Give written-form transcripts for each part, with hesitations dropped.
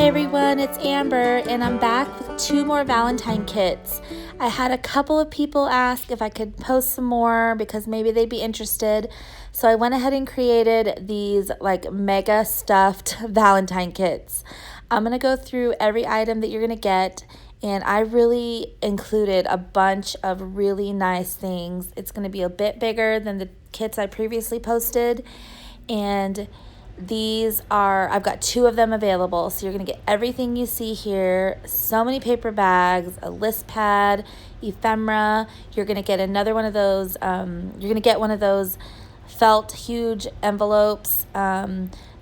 everyone, it's Amber and I'm back with 2 more Valentine kits. I had a couple of people ask if I could post some more because maybe they'd be interested. So I went ahead and created these like mega stuffed Valentine kits. I'm going to go through every item that you're going to get, and I really included a bunch of really nice things. It's going to be a bit bigger than the kits I previously posted, and I've got 2 of them available. So you're going to get everything you see here. So many paper bags, a list pad, ephemera. You're going to get another one of those. You're going to get one of those felt huge envelopes.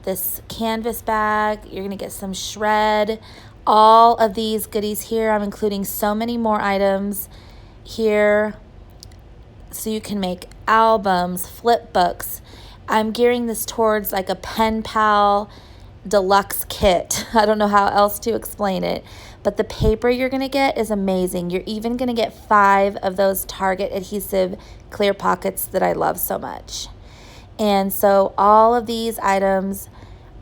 This canvas bag. You're going to get some shred. All of these goodies here. I'm including so many more items here. So you can make albums, flip books. I'm gearing this towards like a pen pal deluxe kit. I don't know how else to explain it, but the paper you're going to get is amazing. You're even going to get 5 of those Target adhesive clear pockets that I love so much. And so all of these items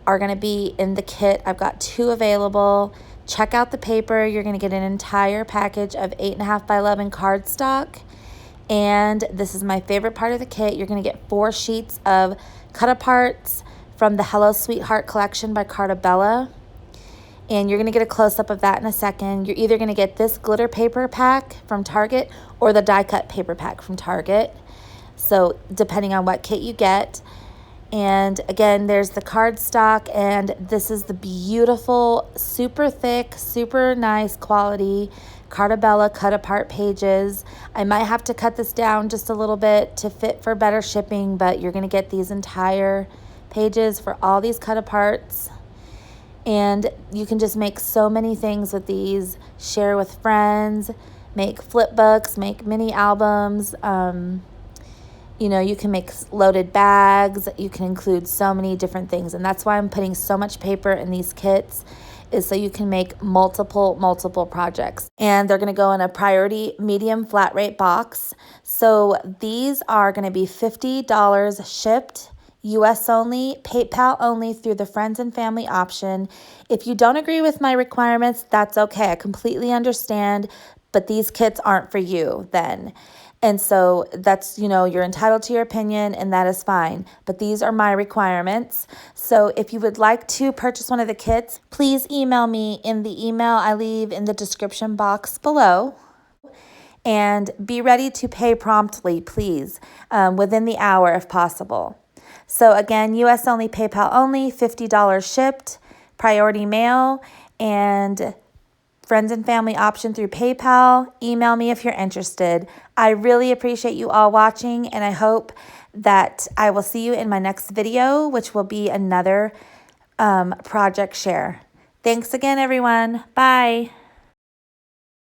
are going to be in the kit. I've got 2 available. Check out the paper. You're going to get an entire package of 8.5 by 11 cardstock. And this is my favorite part of the kit. You're going to get 4 sheets of cut-aparts from the Hello Sweetheart collection by Carta Bella. And you're going to get a close-up of that in a second. You're either going to get this glitter paper pack from Target or the die-cut paper pack from Target. So depending on what kit you get. And again, there's the cardstock, and this is the beautiful, super thick, super nice quality Carta Bella cut-apart pages. I might have to cut this down just a little bit to fit for better shipping, but you're going to get these entire pages for all these cut-aparts. And you can just make so many things with these. Share with friends, make flip books, make mini albums. You know, you can make loaded bags. You can include so many different things. And that's why I'm putting so much paper in these kits, is so you can make multiple projects. And they're going to go in a priority medium flat rate box. So these are going to be $50 shipped, US only, PayPal only through the friends and family option. If you don't agree with my requirements, that's okay. I completely understand, but these kits aren't for you then. And so that's, you know, you're entitled to your opinion, and that is fine. But these are my requirements. So if you would like to purchase one of the kits, please email me in the email I leave in the description box below. And be ready to pay promptly, please, within the hour if possible. So again, US only, PayPal only, $50 shipped, priority mail, and friends and family option through PayPal. Email me if you're interested. I really appreciate you all watching, and I hope that I will see you in my next video, which will be another project share. Thanks again, everyone. Bye.